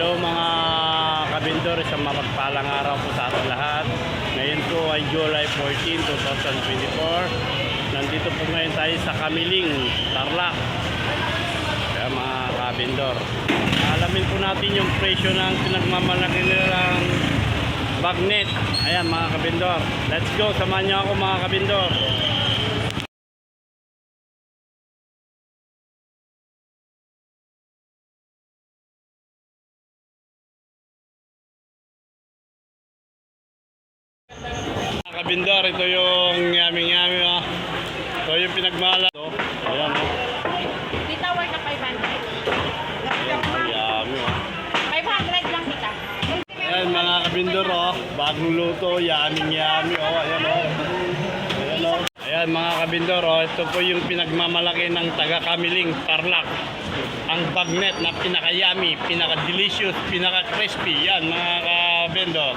Hello mga kabindor, isang mapagpalang araw po sa ating lahat. Ngayon po ay July 14, 2024. Nandito po ngayon tayo sa Kamiling, Tarlac. Kaya mga kabindor, alamin po natin yung presyo ng pinagmamalaki nilang bagnet. Ayan mga kabindor, let's go, samahan niyo ako mga kabindor. Mga kabindor, ito yung yummy oh. Ito yung pinagmala. Ayan oh. Tita, worth na 500. Yummy oh. 500 lang, tita. Ayan mga kabindor oh. Bagong luto, yummy oh. Ayan oh. Ayan oh. Ayan mga kabindor oh. Ito po yung pinagmamalaki ng taga Kamiling, Tarlac. Ang bagnet na pinaka-yummy, pinaka-delicious, pinaka-crispy. Yan mga kabindor.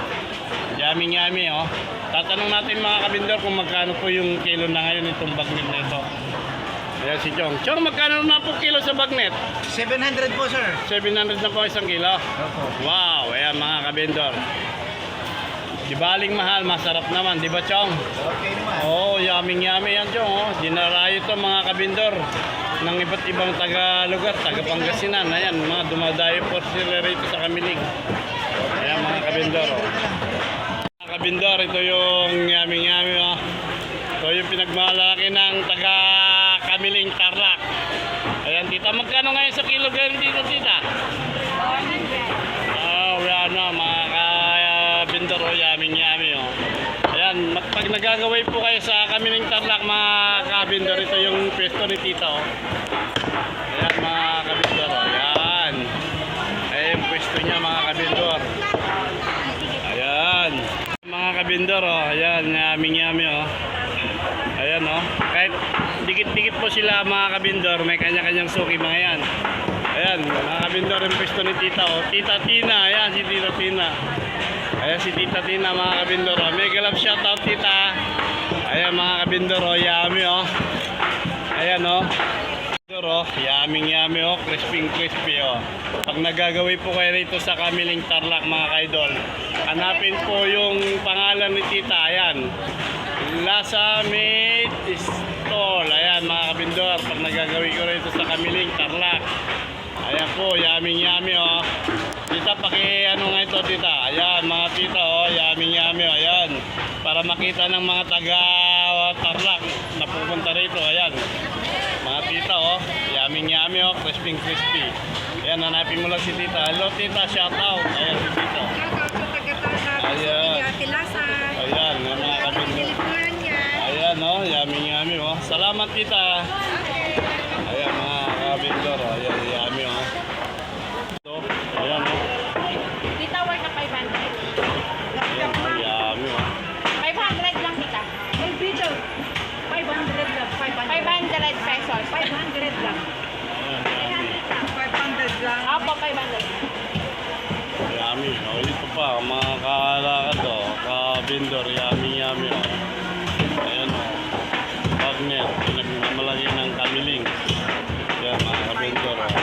Yummy oh. Tatanong natin mga kabindor kung magkano po yung kilo na ngayon itong bagnet na ito. Ayan si Chong. Chong, magkano na po kilo sa bagnet? 700 po, sir. 700 na po isang kilo. Opo. Wow, ayan mga kabindor. Di baling mahal, masarap naman, di ba Chong? Okay naman. Oo, yummy yan Chong. Oh. Dinarayo ito mga kabindor ng iba't ibang taga-lugar, taga-Pangasinan. Ayan, mga dumadayo po sila rito sa Kamiling. Ayan mga kabindor. Oh. Mga kabindor, ito yung yummy oh. Ito yung pinagmalaki ng taga-Kamiling, Tarlac. Ayan tita, magkano ngayon sa kilogram dito tita? 400. Oh, yan na mga kabindor, oh, yummy oh. Ayan, pag nagagaway po kayo sa Kamiling, Tarlac mga kabindor, ito yung pwesto ni tita oh. Ayan mga kabindor, oh. Ayan. Ayan yung pwesto niya mga kabindor. Ayan. Mga kabindor oh. Ayan, yummy oh. Ayan oh. Kahit dikit-dikit po sila mga kabindor, may kanya-kanyang suki mga yan. Ayan, mga kabindor yung pwesto ni tita oh. Tita Tina, ayan si Tita Tina. Ayan si Tita Tina mga kabindor oh. Mega love shoutout tita. Ayan mga kabindor oh, yummy oh. Ayan oh. Oh, yummy oh, crispy oh. Pag nagagawin po kayo rito sa Kamiling, Tarlac mga kaidol, hanapin po yung pangalan ni tita. Ayan, Lasa Meat Stall. Ayan mga kabindor, pag nagagawin ko rito sa Kamiling, Tarlac. Ayan po, yummy oh. Tita, paki ano nga ito tita. Ayan mga tita oh, yummy oh. Ayan, para makita ng mga taga Tarlac na pupunta rito. Ayan mga tita oh, yummy oh, crispy. Ayan, hanapin mo lang si tita. Hello tita, shout out. Ayan si tita. Ayan. Ayan, mga kabindor. Ayan oh, yummy oh. Salamat tita. Ayan mga kabindor oh, ayan, yummy oh. So, ayan oh. Tita, worth na 500. Ayan, yummy oh. 500 lang, tita. 500 lang. 500 pesos. 500 lang. Ayan, yummy. 500 lang. Opo, 500. Yummy. Oh, ito pa, mga kalakad oh, kabindor, yummy oh. Ayan oh. Bagnet, pinagmamalaki ng Kamiling. Ayan mga kabindor oh.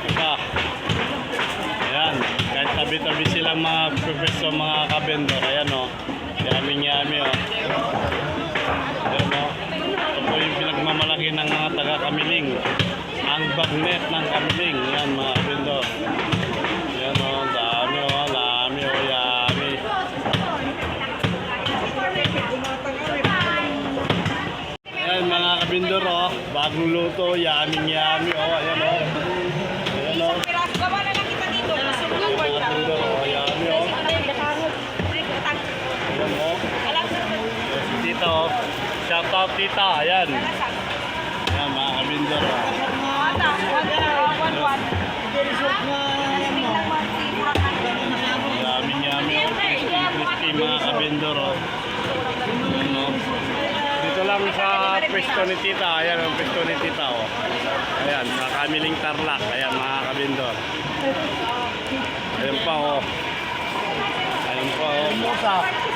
Diba? Ayan, kahit tabi-tabi silang mga professor mga kabindor. Ayan oh. Yummy oh. Ayan oh. Ito po yung pinagmamalaki ng mga taga-Kamiling. Ang bagnet ng Kamiling. Ayan mga kabindor. Ayan oh, dami oh, yummy. Ayan mga kabindor oh, bagong luto, yummy oh. Ayan oh. Ayan oh. Gawa na lang kita dito. Mga kabindor oh, yummy oh. Ayan oh. Ayan si tita oh. Shout out tita, ayan. Ayan mga kabindor oh. Yummy oh. Crispy mga kabindor oh. Ayan oh. Dito lang sa pwesto ni tita. Ayan ang pwesto ni tita oh. Ayan, sa Kamiling, Tarlac. Ayan mga kabindor. Ayan pa oh. Ayan pa oh.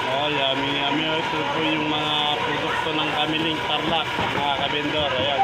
Oh, yummy oh. Ito po yung mga produkto ng Kamiling, Tarlac mga kabindor. Ayan.